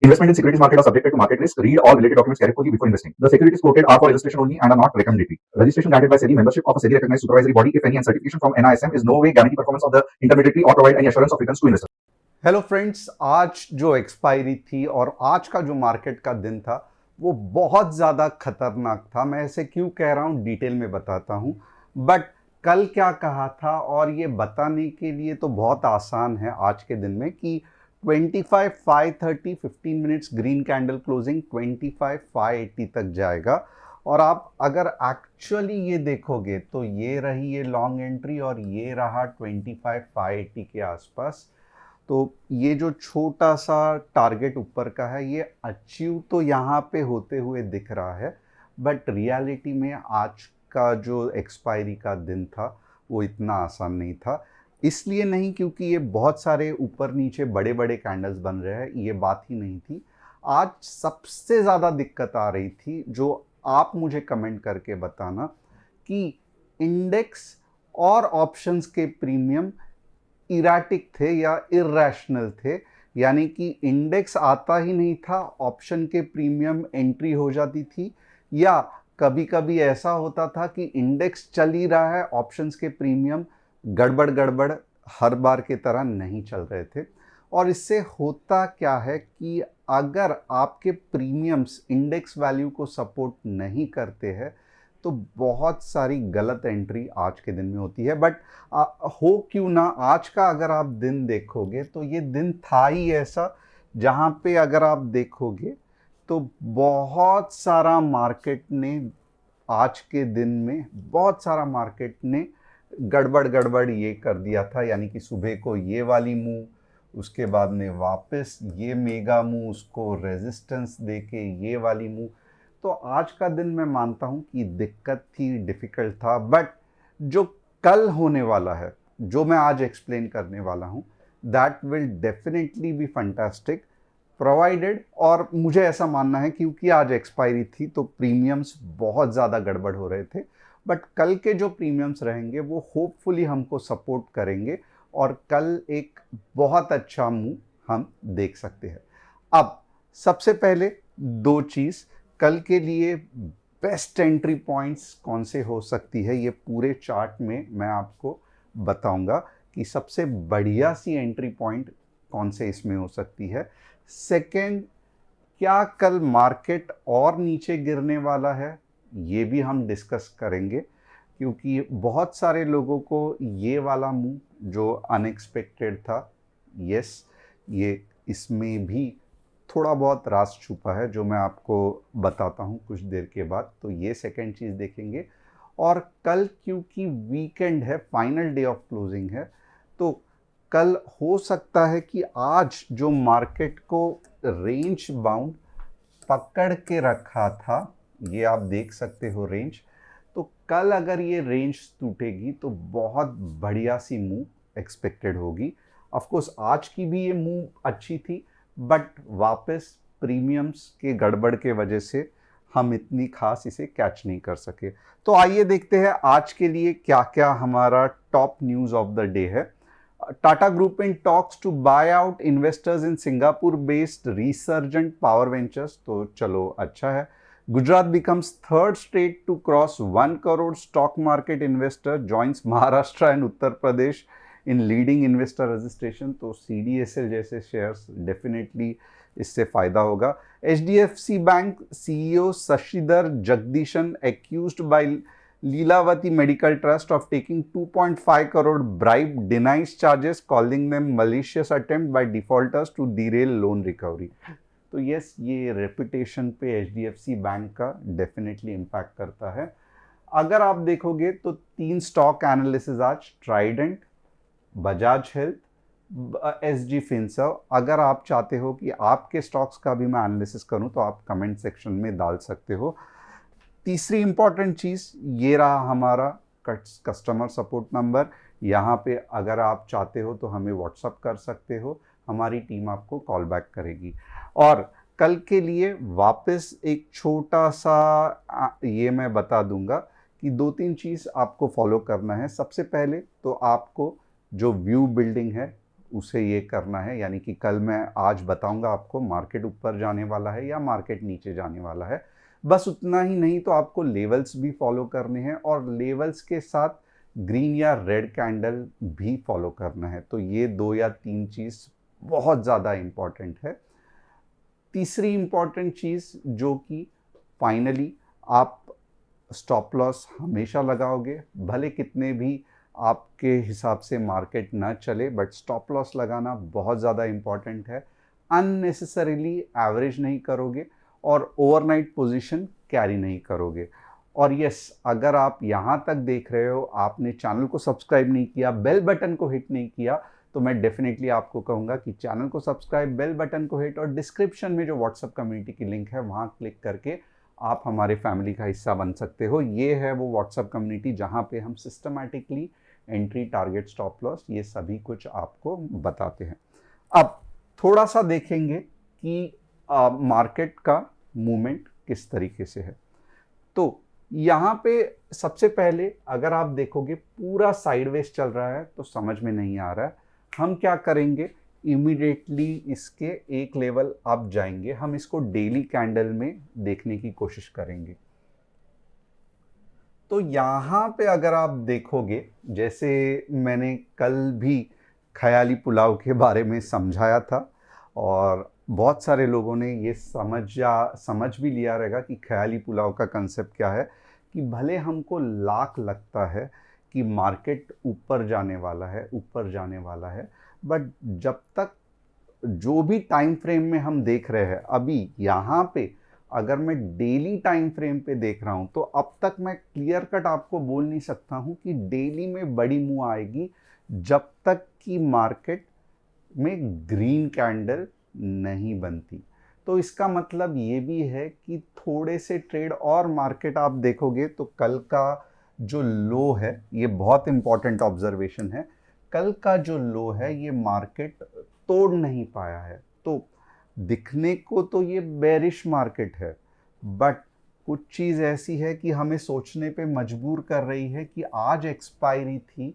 Investment in securities market are subjected to market risk. Read all related documents carefully before investing. The securities quoted are for illustration only and are not recommendatory. Registration granted by SEBI. Membership of a SEBI recognized supervisory body, if any, and certification from NISM is no way guarantee performance of the intermediary or provide any assurance of returns to investors. Hello friends, आज जो expiry थी और आज का जो market का दिन था वो बहुत ज़्यादा खतरनाक था। मैं ऐसे क्यों कह रहा हूँ डिटेल में बताता हूँ। बट कल क्या कहा था और ये बताने के लिए तो बहुत आसान है आज के दिन में कि 25 530 15 मिनट्स ग्रीन कैंडल क्लोजिंग 25 580 तक जाएगा। और आप अगर एक्चुअली ये देखोगे तो ये रही ये लॉन्ग एंट्री और ये रहा 25 580 के आसपास। तो ये जो छोटा सा टारगेट ऊपर का है ये अचीव तो यहाँ पे होते हुए दिख रहा है, बट रियलिटी में आज का जो एक्सपायरी का दिन था वो इतना आसान नहीं था। इसलिए नहीं क्योंकि ये बहुत सारे ऊपर नीचे बड़े बड़े कैंडल्स बन रहे हैं, ये बात ही नहीं थी। आज सबसे ज़्यादा दिक्कत आ रही थी, जो आप मुझे कमेंट करके बताना, कि इंडेक्स और ऑप्शंस के प्रीमियम इराटिक थे या इर्रेशनल थे। यानी कि इंडेक्स आता ही नहीं था, ऑप्शन के प्रीमियम एंट्री हो जाती थी, या कभी कभी ऐसा होता था कि इंडेक्स चल ही रहा है, ऑप्शंस के प्रीमियम गड़बड़ गड़बड़ हर बार की तरह नहीं चल रहे थे। और इससे होता क्या है कि अगर आपके प्रीमियम्स इंडेक्स वैल्यू को सपोर्ट नहीं करते हैं तो बहुत सारी गलत एंट्री आज के दिन में होती है। बट हो क्यों ना, आज का अगर आप दिन देखोगे तो ये दिन था ही ऐसा जहाँ पे अगर आप देखोगे तो बहुत सारा मार्केट ने आज के दिन में बहुत सारा मार्केट ने गड़बड़ गड़बड़ ये कर दिया था। यानी कि सुबह को ये वाली मूव, उसके बाद में वापस ये मेगा मूव, उसको रेजिस्टेंस देके ये वाली मूव। तो आज का दिन मैं मानता हूं कि दिक्कत थी, डिफ़िकल्ट था। बट जो कल होने वाला है, जो मैं आज एक्सप्लेन करने वाला हूं, that will definitely be fantastic provided. और मुझे ऐसा मानना है क्योंकि आज एक्सपायरी थी तो प्रीमियम्स बहुत ज़्यादा गड़बड़ हो रहे थे, बट कल के जो प्रीमियम्स रहेंगे वो होपफुली हमको सपोर्ट करेंगे और कल एक बहुत अच्छा मूव हम देख सकते हैं। अब सबसे पहले दो चीज़ कल के लिए बेस्ट एंट्री पॉइंट्स कौन से हो सकती है, ये पूरे चार्ट में मैं आपको बताऊंगा कि सबसे बढ़िया सी एंट्री पॉइंट कौन से इसमें हो सकती है। सेकंड, क्या कल मार्केट और नीचे गिरने वाला है, ये भी हम डिस्कस करेंगे, क्योंकि बहुत सारे लोगों को ये वाला मूव जो अनएक्सपेक्टेड था, यस, ये इसमें भी थोड़ा बहुत राज छुपा है जो मैं आपको बताता हूँ कुछ देर के बाद। तो ये सेकंड चीज़ देखेंगे। और कल क्योंकि वीकेंड है, फाइनल डे ऑफ क्लोजिंग है, तो कल हो सकता है कि आज जो मार्केट को रेंज बाउंड पकड़ के रखा था, ये आप देख सकते हो रेंज, तो कल अगर ये रेंज टूटेगी तो बहुत बढ़िया सी मूव एक्सपेक्टेड होगी। ऑफ कोर्स आज की भी ये मूव अच्छी थी, बट वापस प्रीमियम्स के गड़बड़ के वजह से हम इतनी खास इसे कैच नहीं कर सके। तो आइए देखते हैं आज के लिए क्या क्या हमारा top news of the day है। Tata group in talks to buy out investors in Singapore based Resurgent Power Ventures, तो चलो अच्छा है। Gujarat becomes third state to cross 1 crore stock market investor, joins Maharashtra and Uttar Pradesh in leading investor registration. तो CDSL जैसे shares definitely इससे फायदा होगा। HDFC bank CEO Shashidhar Jagdishan accused by Lilavati medical trust of taking 2.5 crore bribe, denies charges, calling them malicious attempt by defaulters to derail loan recovery. तो yes, ये reputation पे HDFC bank का definitely impact करता है। अगर आप देखोगे तो 3 स्टॉक एनालिसिस आज, Trident, Bajaj health, SG Finserv. अगर आप चाहते हो कि आपके स्टॉक्स का भी मैं एनालिसिस करूं तो आप कमेंट सेक्शन में डाल सकते हो। तीसरी इंपॉर्टेंट चीज़ ये रहा हमारा कस्टमर सपोर्ट नंबर। यहाँ पे अगर आप चाहते हो तो हमें व्हाट्सअप कर सकते हो, हमारी टीम आपको कॉल बैक करेगी। और कल के लिए वापस एक छोटा सा ये मैं बता दूंगा कि 2-3 चीज़ आपको फॉलो करना है। सबसे पहले तो आपको जो व्यू बिल्डिंग है उसे ये करना है, यानी कि कल मैं आज बताऊंगा आपको मार्केट ऊपर जाने वाला है या मार्केट नीचे जाने वाला है। बस उतना ही नहीं, तो आपको लेवल्स भी फॉलो करने हैं और लेवल्स के साथ ग्रीन या रेड कैंडल भी फॉलो करना है। तो ये 2 या 3 चीज़ बहुत ज़्यादा इम्पॉर्टेंट है। तीसरी इम्पॉर्टेंट चीज़ जो कि फाइनली आप स्टॉप लॉस हमेशा लगाओगे, भले कितने भी आपके हिसाब से मार्केट ना चले, बट स्टॉप लॉस लगाना बहुत ज़्यादा इम्पॉर्टेंट है। अननेसेसरीली एवरेज नहीं करोगे और ओवरनाइट पोजीशन कैरी नहीं करोगे। और यस, अगर आप यहाँ तक देख रहे हो, आपने चैनल को सब्सक्राइब नहीं किया, बेल बटन को हिट नहीं किया, तो मैं डेफिनेटली आपको कहूँगा कि चैनल को सब्सक्राइब, बेल बटन को हिट और डिस्क्रिप्शन में जो व्हाट्सएप कम्युनिटी की लिंक है वहाँ क्लिक करके आप हमारे फैमिली का हिस्सा बन सकते हो। ये है वो व्हाट्सएप कम्युनिटी जहाँ पे हम systematically entry, target, stop loss ये सभी कुछ आपको बताते हैं। अब थोड़ा सा देखेंगे कि मार्केट का मूवमेंट किस तरीके से है। तो यहाँ पे सबसे पहले अगर आप देखोगे पूरा साइडवेज चल रहा है तो समझ में नहीं आ रहा है। हम क्या करेंगे, इमीडिएटली इसके एक लेवल अप जाएंगे, हम इसको डेली कैंडल में देखने की कोशिश करेंगे। तो यहाँ पे अगर आप देखोगे, जैसे मैंने कल भी ख्याली पुलाव के बारे में समझाया था और बहुत सारे लोगों ने ये समझ भी लिया रहेगा कि ख्याली पुलाव का कंसेप्ट क्या है, कि भले हमको लाख लगता है कि मार्केट ऊपर जाने वाला है, बट जब तक जो भी टाइम फ्रेम में हम देख रहे हैं, अभी यहाँ पे अगर मैं डेली टाइम फ्रेम पे देख रहा हूँ तो अब तक मैं क्लियर कट आपको बोल नहीं सकता हूँ कि डेली में बड़ी मूव आएगी जब तक कि मार्केट में ग्रीन कैंडल नहीं बनती। तो इसका मतलब ये भी है कि थोड़े से ट्रेड और मार्केट आप देखोगे तो कल का जो लो है, ये बहुत इंपॉर्टेंट ऑब्जर्वेशन है, कल का जो लो है ये मार्केट तोड़ नहीं पाया है। तो दिखने को तो ये बेरिश मार्केट है, बट कुछ चीज़ ऐसी है कि हमें सोचने पे मजबूर कर रही है कि आज एक्सपायरी थी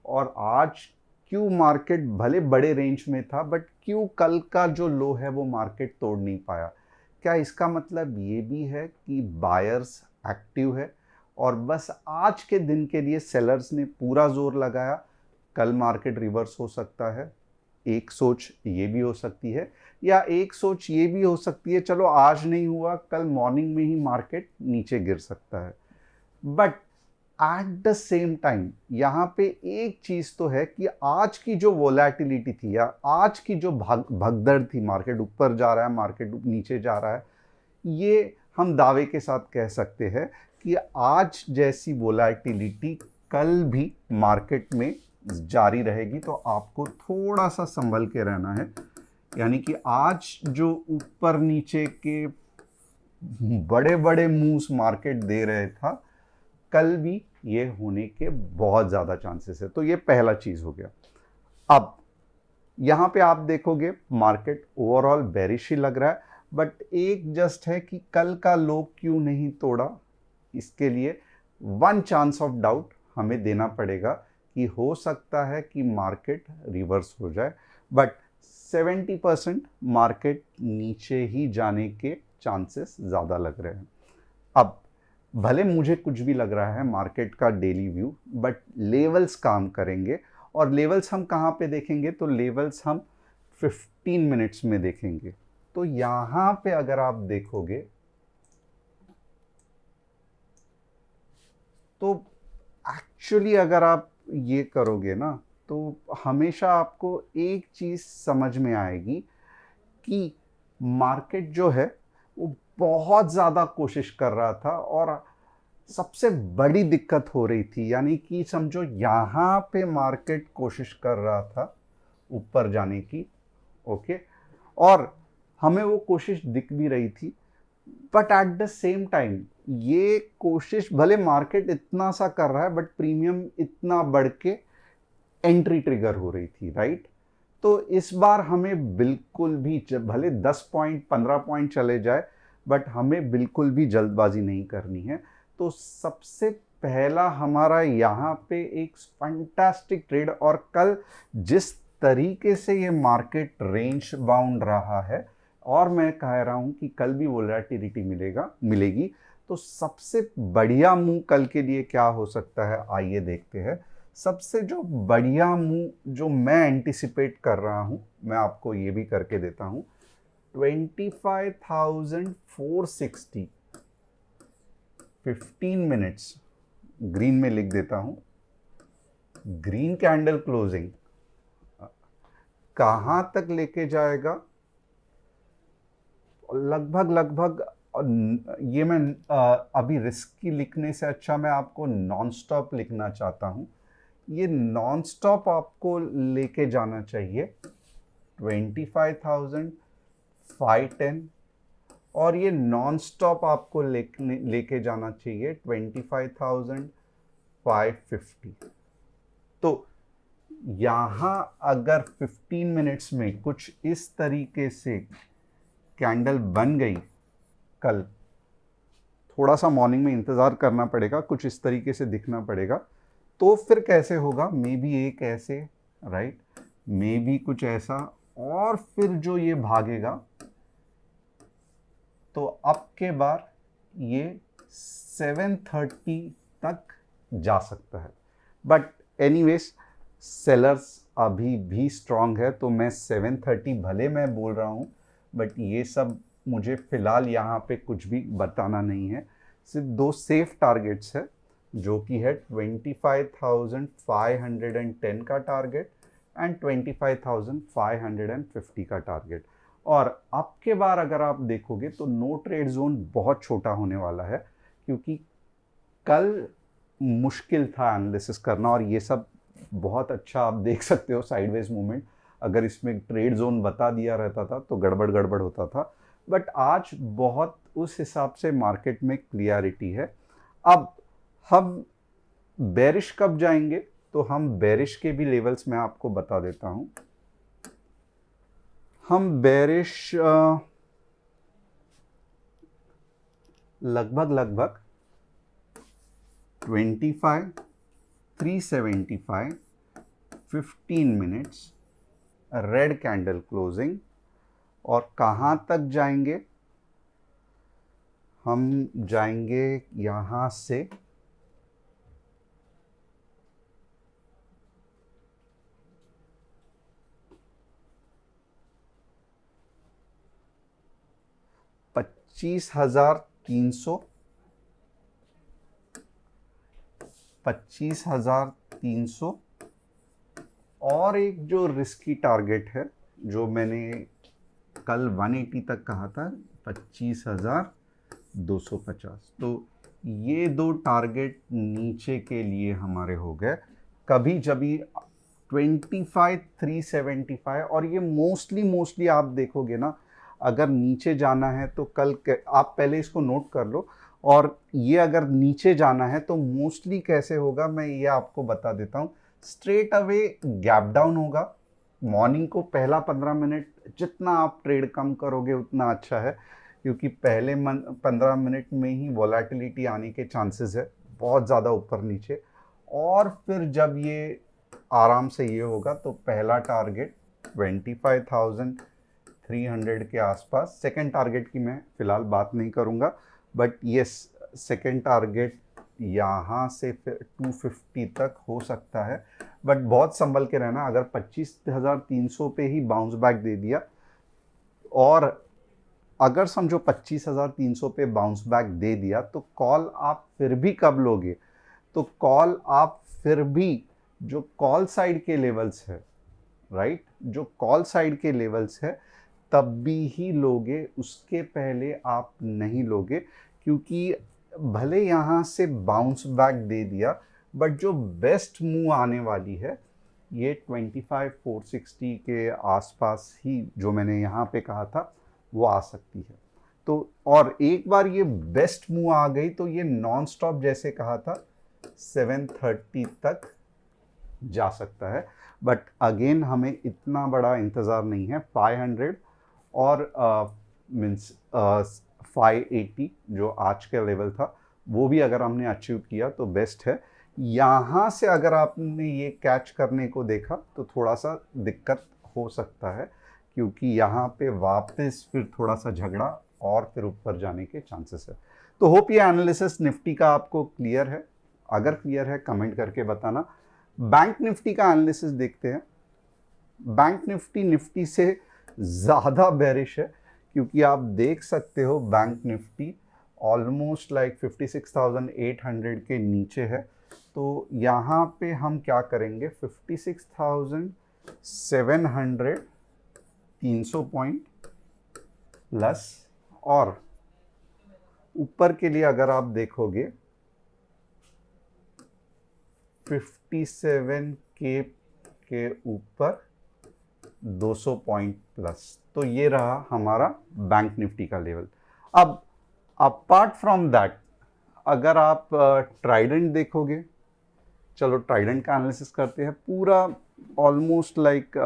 और आज क्यों मार्केट भले बड़े रेंज में था, बट क्यों कल का जो लो है वो मार्केट तोड़ नहीं पाया। क्या इसका मतलब ये भी है कि बायर्स एक्टिव है और बस आज के दिन के लिए सेलर्स ने पूरा जोर लगाया, कल मार्केट रिवर्स हो सकता है। एक सोच ये भी हो सकती है, या एक सोच ये भी हो सकती है चलो आज नहीं हुआ, कल मॉर्निंग में ही मार्केट नीचे गिर सकता है। But at the same time यहाँ पे एक चीज़ तो है कि आज की जो वोलेटिलिटी थी या आज की जो भगदड़ थी, मार्केट ऊपर जा रहा है, मार्केट नीचे जा रहा है, ये हम दावे के साथ कह सकते हैं कि आज जैसी वोलेटिलिटी कल भी मार्केट में जारी रहेगी। तो आपको थोड़ा सा संभल के रहना है, यानी कि आज जो ऊपर नीचे के बड़े बड़े मूव्स मार्केट दे रहे था, कल भी ये होने के बहुत ज़्यादा चांसेस है। तो ये पहला चीज़ हो गया। अब यहाँ पे आप देखोगे मार्केट ओवरऑल बेरिश ही लग रहा है, बट एक जस्ट है कि कल का लो क्यों नहीं तोड़ा, इसके लिए वन चांस ऑफ डाउट हमें देना पड़ेगा कि हो सकता है कि मार्केट रिवर्स हो जाए, बट 70% मार्केट नीचे ही जाने के चांसेस ज़्यादा लग रहे हैं। अब भले मुझे कुछ भी लग रहा है मार्केट का डेली व्यू, बट लेवल्स काम करेंगे और लेवल्स हम कहाँ पे देखेंगे, तो लेवल्स हम 15 मिनट्स में देखेंगे। तो यहाँ पे अगर आप देखोगे तो एक्चुअली अगर आप ये करोगे ना तो हमेशा आपको एक चीज़ समझ में आएगी कि मार्केट जो है वो बहुत ज़्यादा कोशिश कर रहा था और सबसे बड़ी दिक्कत हो रही थी, यानी कि समझो यहाँ पे मार्केट कोशिश कर रहा था ऊपर जाने की, ओके, और हमें वो कोशिश दिख भी रही थी, but at the same time ये कोशिश भले मार्केट इतना सा कर रहा है बट प्रीमियम इतना बढ़ के एंट्री ट्रिगर हो रही थी, राइट। तो इस बार हमें बिल्कुल भी भले 10 पॉइंट 15 पॉइंट चले जाए, बट हमें बिल्कुल भी जल्दबाजी नहीं करनी है। तो सबसे पहला हमारा यहाँ पे एक फैंटास्टिक ट्रेड, और कल जिस तरीके से ये मार्केट रेंज बाउंड रहा है और मैं कह रहा हूँ कि कल भी वोलेटिलिटी मिलेगी, तो सबसे बढ़िया मूव कल के लिए क्या हो सकता है आइए देखते हैं। सबसे जो बढ़िया मूव जो मैं एंटिसिपेट कर रहा हूँ, मैं आपको ये भी करके देता हूँ, 25,460 15 मिनट्स ग्रीन में लिख देता हूँ। ग्रीन कैंडल क्लोजिंग कहाँ तक लेके जाएगा, लगभग ये मैं अभी रिस्की लिखने से अच्छा मैं आपको नॉन स्टॉप लिखना चाहता हूँ। ये नॉन स्टॉप आपको लेके जाना चाहिए 25,510 और ये नॉन स्टॉप आपको लेके जाना चाहिए 25,550। तो यहाँ अगर 15 मिनट्स में कुछ इस तरीके से कैंडल बन गई, कल थोड़ा सा मॉर्निंग में इंतज़ार करना पड़ेगा, कुछ इस तरीके से दिखना पड़ेगा, तो फिर कैसे होगा, मे बी एक ऐसे, राइट, मे बी कुछ ऐसा, और फिर जो ये भागेगा तो अब के बार ये 730 तक जा सकता है। बट एनीवेज सेलर्स अभी भी स्ट्रांग है, तो मैं 730 भले मैं बोल रहा हूँ, बट ये सब मुझे फ़िलहाल यहाँ पे कुछ भी बताना नहीं है। सिर्फ दो सेफ टारगेट्स है, जो कि है 25,510 का टारगेट एंड 25,550 का टारगेट। और अब के बार अगर आप देखोगे तो नो ट्रेड जोन बहुत छोटा होने वाला है, क्योंकि कल मुश्किल था एनालिसिस करना, और ये सब बहुत अच्छा आप देख सकते हो साइडवेज मूवमेंट। अगर इसमें ट्रेड जोन बता दिया रहता था तो गड़बड़ होता था, बट आज बहुत उस हिसाब से मार्केट में क्लियरिटी है। अब हम बेरिश कब जाएंगे, तो हम बेरिश के भी लेवल्स मैं आपको बता देता हूं। हम बेरिश लगभग 25,375 15 मिनट्स रेड कैंडल क्लोजिंग, और कहाँ तक जाएंगे, हम जाएंगे यहाँ से पच्चीस हजार तीन सौ, और एक जो रिस्की टारगेट है जो मैंने कल 180 तक कहा था, 25,250। तो ये दो टारगेट नीचे के लिए हमारे हो गए। कभी जभी 25,375, और ये मोस्टली आप देखोगे ना, अगर नीचे जाना है तो कल आप पहले इसको नोट कर लो, और ये अगर नीचे जाना है तो मोस्टली कैसे होगा मैं ये आपको बता देता हूँ। स्ट्रेट अवे गैप डाउन होगा। मॉर्निंग को पहला 15 मिनट जितना आप ट्रेड कम करोगे उतना अच्छा है, क्योंकि पहले 15 मिनट में ही वॉलेटिलिटी आने के चांसेस है बहुत ज़्यादा ऊपर नीचे। और फिर जब ये आराम से ये होगा तो पहला टारगेट 25,300 के आसपास, सेकंड टारगेट की मैं फ़िलहाल बात नहीं करूँगा, बट ये सेकंड टारगेट यहाँ से फिर 250 तक हो सकता है। बट बहुत संभल के रहना, अगर 25,300 पे ही बाउंस बैक दे दिया, और अगर समझो 25,300 पे बाउंस बैक दे दिया, तो कॉल आप फिर भी कब लोगे, तो कॉल आप फिर भी जो कॉल साइड के लेवल्स है, राइट, जो कॉल साइड के लेवल्स है तब भी ही लोगे, उसके पहले आप नहीं लोगे, क्योंकि भले यहाँ से बाउंस बैक दे दिया, बट जो बेस्ट मूव आने वाली है ये 25,460 के आसपास ही, जो मैंने यहाँ पे कहा था, वो आ सकती है। तो और एक बार ये बेस्ट मूव आ गई तो ये नॉन स्टॉप जैसे कहा था 730 तक जा सकता है। बट अगेन हमें इतना बड़ा इंतज़ार नहीं है। 500 और मीन्स 580 जो आज का लेवल था, वो भी अगर हमने अचीव किया तो बेस्ट है, यहाँ से अगर आपने ये कैच करने को देखा तो थोड़ा सा दिक्कत हो सकता है, क्योंकि यहाँ पे वापस फिर थोड़ा सा झगड़ा और फिर ऊपर जाने के चांसेस है। तो होप ये एनालिसिस निफ्टी का आपको क्लियर है। अगर क्लियर है कमेंट करके बताना। बैंक निफ्टी का एनालिसिस देखते हैं। बैंक निफ्टी से ज़्यादा बेरिश है, क्योंकि आप देख सकते हो बैंक निफ्टी ऑलमोस्ट लाइक 56,800 के नीचे है। तो यहाँ पे हम क्या करेंगे, 56,700 300 पॉइंट प्लस, और ऊपर के लिए अगर आप देखोगे 57 के ऊपर 200 पॉइंट प्लस। तो ये रहा हमारा बैंक निफ्टी का लेवल। अब अपार्ट फ्रॉम दैट अगर आप ट्राइडेंट देखोगे, चलो ट्राइडेंट का एनालिसिस करते हैं। पूरा ऑलमोस्ट लाइक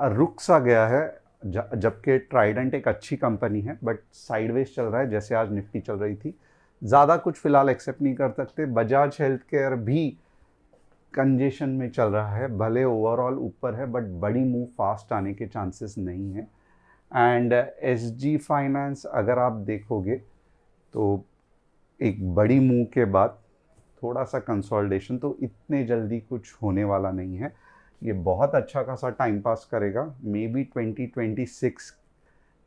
रुक सा गया है, जबकि ट्राइडेंट एक अच्छी कंपनी है, बट साइडवेज चल रहा है जैसे आज निफ्टी चल रही थी। ज़्यादा कुछ फिलहाल एक्सेप्ट नहीं कर सकते। बजाज हेल्थ केयर भी कंजेशन में चल रहा है, भले ओवरऑल ऊपर है बट बड़ी मूव फास्ट आने के चांसेस नहीं है। एंड एसजी फाइनेंस अगर आप देखोगे तो एक बड़ी मूव के बाद थोड़ा सा कंसोलिडेशन, तो इतने जल्दी कुछ होने वाला नहीं है। ये बहुत अच्छा खासा टाइम पास करेगा। मे बी 2026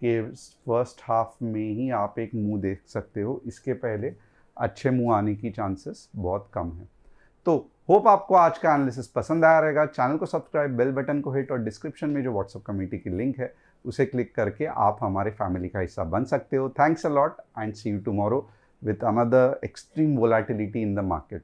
के फर्स्ट हाफ में ही आप एक मूव देख सकते हो। इसके पहले अच्छे मूव आने की चांसेस बहुत कम है। तो होप आपको आज का एनालिसिस पसंद आया रहेगा। चैनल को सब्सक्राइब, बेल बटन को हिट, और डिस्क्रिप्शन में जो व्हाट्सएप कम्युनिटी की लिंक है उसे क्लिक करके आप हमारे फैमिली का हिस्सा बन सकते हो। Thanks a lot and see you tomorrow with another extreme volatility in the market.